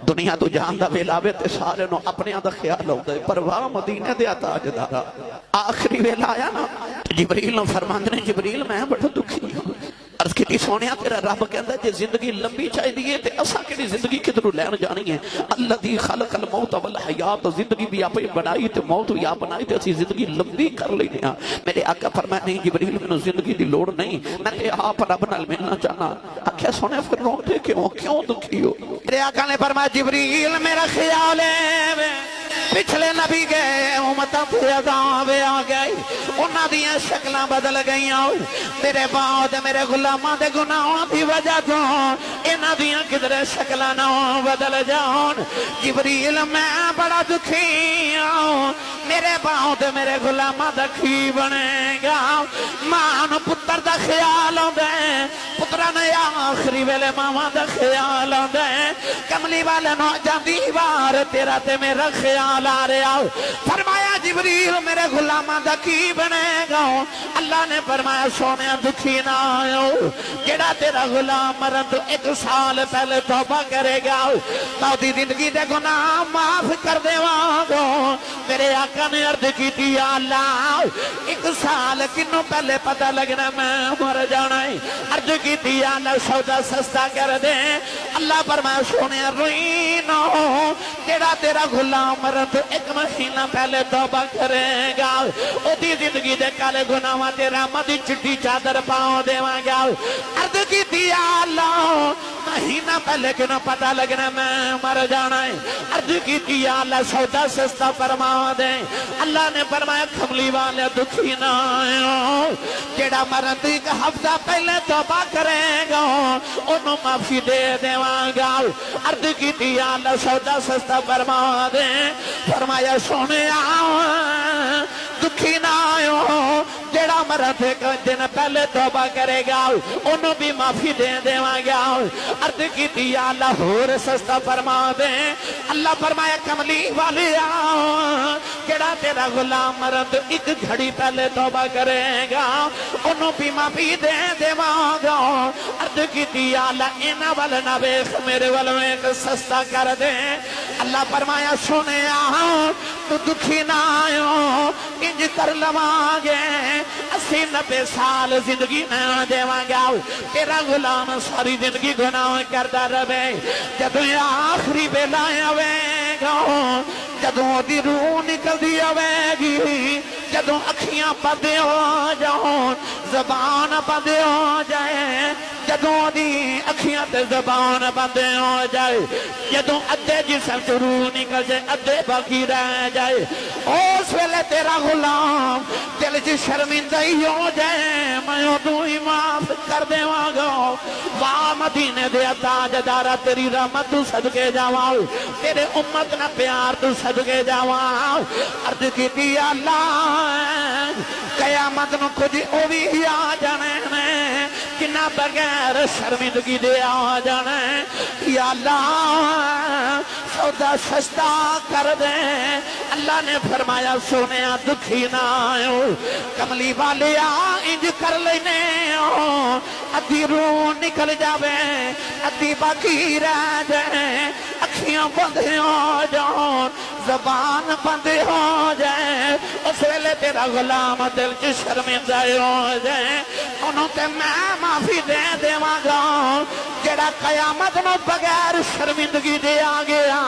دنیا تو جان دا ویلا وے تے سارے نو اپنے دا خیال ہوندا ہے، پرواہ مدینے دے تاجدارا آخری ویلا آیا نا جبریل نو فرماندے نے جبریل میں بڑا دکھی ہوں، عرض کی سونیا تیرا رب کہندا ہے جے زندگی لمبی چاہیے تے اساں کیڑی زندگی کدھروں لین جانی ہے؟ الذی خلق الموت والحیات، زندگی بھی آپ بنائی تے موت بھی آپ بنائی تے اسی زندگی لمبی کر لینے ہاں۔ میرے آقا فرمایا نہیں جبریل مینوں زندگی دی لوڑ نہیں، میں تے آپ رب نال ملنا چاہنا۔ آکھیا سونے پھر روندے کیوں دکھی ہو؟ میرے آقا نے فرمایا جبریل میرا خیال ہے پچھلے نبی گئے امتاں تے عذاب آ گئی، انہاں دیاں شکلاں بدل گئیاں، میرے بعد میرے غلاماں دے گناہاں دی وجہ تو انہاں دیاں کدھر شکلاں نہ بدل جان۔ جبریل میں بڑا دکھی ہوں، میرے بعد میرے غلاماں دا کی بنے گا؟ ماں نوں پتر دا خیال ہوندا ہے، پتراں نے آخری ویلے ماواں دا خیال ہوندا ہے، کملی والے نو جاندی وار تیرا تے میرا خیال آ رہا۔ فرمایا جبریل میرے غلاماں دا کی بنے گا؟ اللہ نے فرمایا سونیا دکھی نہ آئو، جڑا تیرا غلام مرن تو 1 سال پہلے توبہ کرے گا تو دی زندگی دے گناہ معاف کر دیواں گا۔ میرے آقا نے عرض کی تھی اللہ 1 سال کنوں پہلے پتہ لگنا میں مر جانا ہے؟ عرض کی تھی اللہ سودا سستا کر دے۔ اللہ فرمایا سونیا روئی نہ، جڑا تیرا غلام مرن تو 1 مہینہ پہلے توبہ کرے گا او دی زندگی دے کالے گناہاں تے رحمت دی چٹی چادر پاؤں دیواں گا۔ عرض کی تھی اللہ مہینہ پہلے کیوں پتہ لگنا میں مر جانا ہے؟ عرض کی تھی اللہ سودا سستا فرما دے۔ اللہ نے فرمایا کملی والے دکھی نہ آئے، جڑا مرن تو 1 ہفتہ پہلے توبہ کرے گا انہوں معافی دے دیواں گا۔ عرض کی تھی اللہ سودا سستا فرما دے۔ فرمایا سونے دکھی نہ آئے، جڑا مرد 1 دن پہلے توبہ کرے گا انہوں بھی معافی دے دیواں گا۔ عرض کی تھی اللہ ہور سستا فرما دے۔ اللہ فرمایا کملی والے جڑا تیرا غلام مرد 1 گھڑی پہلے توبہ کرے گا انہوں بھی معافی دے دیواں گا۔ عرض کی تھی اللہ اینا والا نہ بیخ میرے والوں 1 سستا کر دے۔ اللہ فرمایا سنے تو دکھی نہ آئو، انج کر لواں گے 80-90 سال زندگی نہ دیواں گا، تیرا غلام ساری زندگی گناہ کرتا رہے۔ جدوں آخری ویلا آوے گا، جدوں دی روح نکل دی آوے گی، جدوں اکھیاں بند ہو جاؤں زبان بند ہو جائے، جدوں دی اکھیاں تے زبان بند ہو جائے، جدوں ادھے جسم تو روح نکل جائے ادھے باقی رہ جائے، اس ویلے تیرا غلام دل چ شرمندگی ہو جائے، میں ادوں ہی معاف کر دیواں گا۔ واہ مدینے دے تاجدارا تیری رحمت تو صدقے جاواں، تیرے امت نہ پیار تو صدقے جاواں۔ عرض کی تھی اللہ قیامت نو کچھ او بھی آ جانے میں کنا بغیر شرمندگی دے آ جانے۔ یا اللہ سودا سستا کر دے۔ اللہ نے فرمایا سونیا دکھی نہ آئو، کملی والیا انج کر لینے ادھی روح نکل جاوے ادھی باقی رہ جائے، اکھیاں بند ہو جاؤں زبان بند ہو جائے، اس ویلے تیرا غلام دل چ شرمندہ ہو جائے، انہوں تے میں معافی دے دیواں گا۔ جڑا قیامت نو بغیر شرمندگی دے آ گیا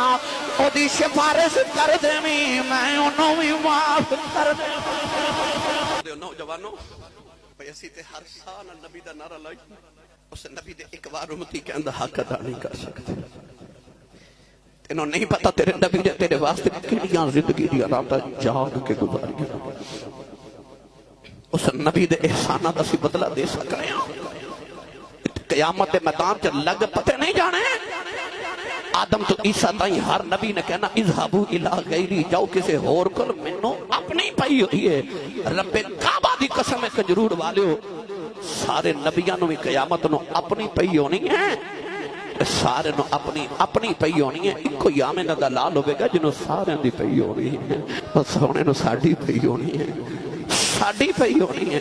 او دی سفارش کر دیویں میں انہوں بھی معاف کر دے۔ نوجوانوں بھئی اسی تے ہر سال نبی دا نعرہ لائی، اس نبی دے 1 بار امتی کہندا حق ادا نہیں کر سکتے۔ انہوں نہیں پتا تیرے نبی نے تیرے واسطے کیڑیاں زندگی دی راتاں جاگ کے گزاریاں، اس نبی دے احساناں دا سی بدلہ دے سکنے ہاں۔ قیامت دے میدان چ لگ پتے نہیں جانے، آدم تو عیسیٰ تائیں ہر نبی نے کہنا اذهبوا الى غیری، جاؤ کسے اور کل منو اپنی پئی ہوئی ہے۔ رب کعبہ دی قسم ہے کنجرور والیو، سارے نبیاں نو بھی قیامت نو اپنی پئی ہونی ہے، سارے نو اپنی پئی ہونی ہے۔ ایک کوئی آمنہ دا لال ہوئے گا جنہوں سارے دی پئی ہونی ہے، بس سونے نو ساڑی پئی ہونی ہے، ساڑی پئی ہونی ہے۔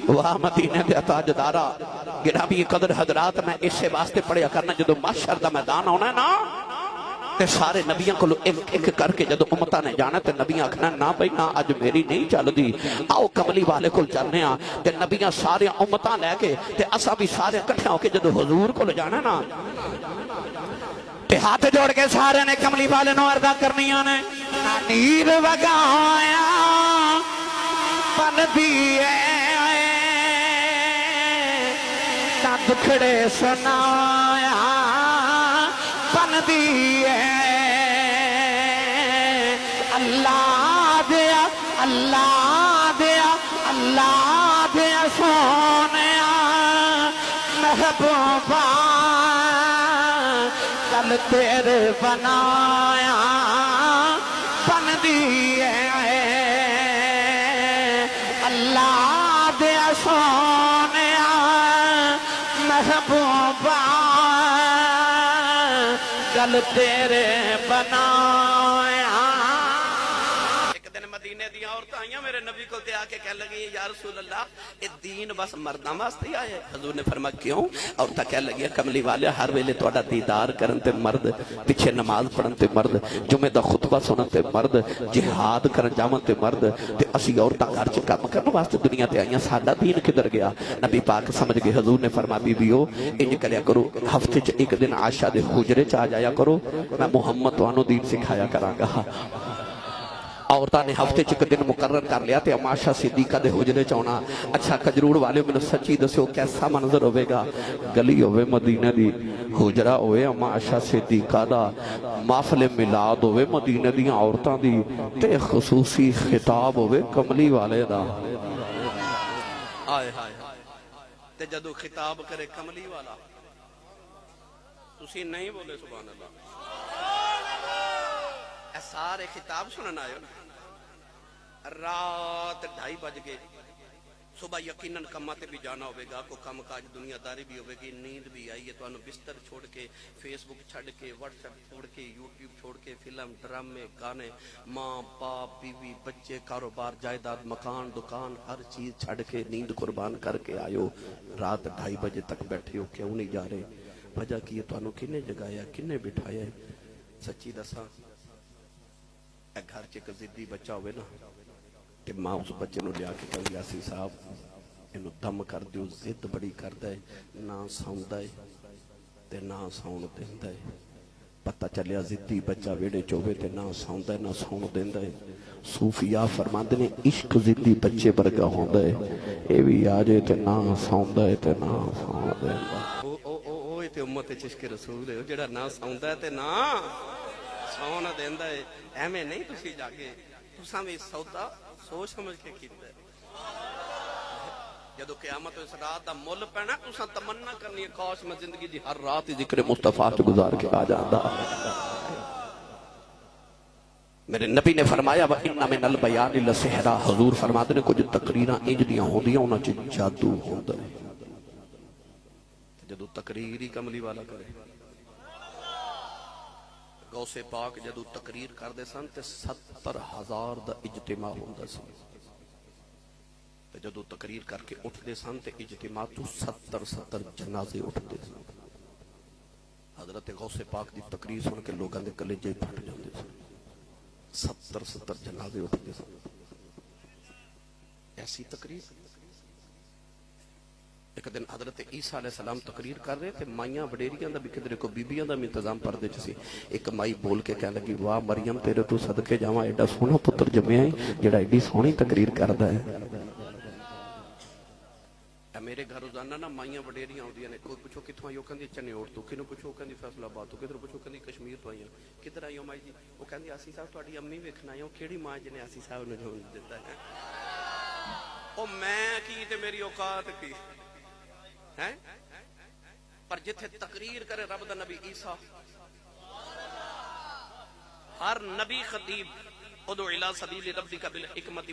واہ مدینے دے تاجدارا گرامی قدر حضرات، میں اسے واسطے پڑھیا کرنا جدو محشر دا میدان ہونا ہے نا، تے سارے نبیاں کو ایک ایک کر کے جدو امتاں نے جانا تے نبیاں آکھنا نہ بھائی نہ اج میری نہیں چل دی، آؤ کملی والے کو چلنے آ تے نبیاں سارے امتاں لے کے تے اساں بھی سارے اکٹھے ہو کے جدو حضور کو جانا نا تے ہاتھ جوڑ کے سارے نے کملی والے نو عرضاں کرنیاں نے نیر وگایا پن دیے تا دکھڑے سنایا پن دیے اللہ دیا اللہ دیا اللہ دیا سونیا محبوبہ کل تیرے بنایا بن دیے اللہ دیا سونیا محبوبہ کل تیرے بنایا۔ ایک دن مدینے دی عورتاں آئیاں میرے نبی کو تے آ کے کہنے لگی یا رسول اللہ اے دین بس مرداں واسطے آئے؟ حضور نے فرمایا کیوں؟ عورتاں کہنے لگی کملی والے ہر ویلے تہاڈا دیدار کرن تے مرد، پیچھے نماز پڑھن تے مرد، جمعے دا خطبہ سنن تے مرد، جہاد کرن جاون تے مرد، تے اسی عورتاں گھر چ کام کرن واسطے دنیا تے آئیاں، ساڈا دین کدھر گیا؟ نبی پاک سمجھ گئے۔ حضور نے فرمایا بیویو انج کریا کرو ہفتے چ ایک دن عائشہ دے حجرے چ آ جایا کرو، میں محمد تانوں دین سکھایا کراں گا۔ عورتاں نے ہفتے چ ایک دن مقرر کر لیا تے عائشہ صدیقہ دے حجرے چ آنا۔ اچھا کجروڑ والے مینوں سچی دسو کیسا منظر ہوے گا؟ گلی ہوے مدینے دی، حجرا ہوے عائشہ صدیقہ دا، محفل میلاد ہوے مدینے دی عورتاں دی، تے خصوصی خطاب ہوے کملی والے دا۔ آئے ہائے تے جدو خطاب کرے کملی والا تسی نہیں بولے سبحان اللہ، اے سارے خطاب سنن آئے ہو نا۔ رات 2:30 بج گئے، صبح یقیناً کماں تے بھی جانا ہوئے گا، کو کم کاج دنیا داری بھی ہوئے گی، نیند بھی آئی ہے، تو انہوں بستر چھوڑ کے فیس بک چھڑ کے واٹس ایپ چھوڑ کے یوٹیوب چھوڑ کے فلم ڈرامے گانے ماں باپ بیوی بچے کاروبار جائیداد مکان دکان ہر چیز چھڑ کے نیند قربان کر کے آئے ہو۔ رات 2:30 بجے تک بیٹھے ہو، کیوں نہیں جا رہے؟ وجہ کی ہے تو انہوں کنے جگایا کنے بٹھایا ہے؟ سچی دساں اے گھر چ ایک ضدی بچہ ہوئے نا کہ ماں اس بچے نو لیا کے کہی یاسی صاحب انہوں دم کر دیو، ضد بڑی کر دے، نہ ساؤندا ہے تے نہ ساؤن دیندا ہے۔ پتہ چلیا ضدی بچہ ویڑے چوبے تے نہ ساؤندا ہے نہ ساؤن دیندا ہے۔ صوفیاء فرماندے نے عشق ضدی بچے ورگا ہوندا ہے، اے وی آ جائے تے نہ ساؤندا ہے تے نہ ساؤن دیندا ہے۔ تے امت عشق رسول ہے جڑا نہ ساؤندا ہے تے نہ ساؤن دیندا ہے۔ ایویں نہیں تسی جاگے، تساں وی سودا سوچ سمجھ کے کیتا ہے۔ جدو قیامت اس رات دا مل پینا تساں تمنا کرنی ہے کاش میں زندگی دی ہر رات ذکر مصطفیٰ تو گزار کے آ جاندا۔ میرے نبی نے فرمایا وَإِنَّ مِنَ الْبَيَانِ لَسِحْرًا، حضور فرماتے نے کچھ تقریراں انج دیاں ہوندیاں انہاں چ جادو ہوندا ہے۔ جدو تقریر ہی کملی والا کرے، غوث پاک جدو تقریر کر دے سن تے 70,000 دا اجتماع ہوندا سی، تے جدو تقریر کر کے اٹھ دے سن تے اجتماع تو 70 جنازے اٹھ دے سن۔ حضرت غوث پاک دی تقریر سن کے لوگاں دے کلیجے پھٹ جاندے سن، 70 جنازے اٹھ دے سن۔ ایسی تقریر۔ ایک دن حضرت عیسیٰ علیہ السلام تقریر کر رہے تھے، مائیاں وڈیریاں دا بھی کدھر کو بیبیاں دا بھی انتظام پردے چ سی۔ ایک مائی بول کے کہنے لگی واہ مریم تیرے تو صدقے جاواں، ایڈا سونا پتر جمیا ہے جڑا ایڈی سونی تقریر کردا ہے۔ میرے گھر روزانہ نا مائیاں وڈیریاں ہوندیاں نے، کوئی پوچھو کتھوں آئی ہو کہندی چنیوڑ تو، کینوں پوچھو کہندی فیصل آباد تو، کدھر پوچھو کہندی کشمیر تو آئی ہیں۔ کدھر آئی ہو مائی جی؟ وہ کہندی آسی صاحب تہاڈی امی ویکھن آئی ہوں، کیڑی ماں جنے آسی صاحب نوں جون دتا ہے؟ او میں کی تے میری اوقات کی ہے؟ پر جتھے تقریر کرے رب دا نبی عیسیٰ، ہر نبی خطیب ادعو الی سبیل ربک بالحکمت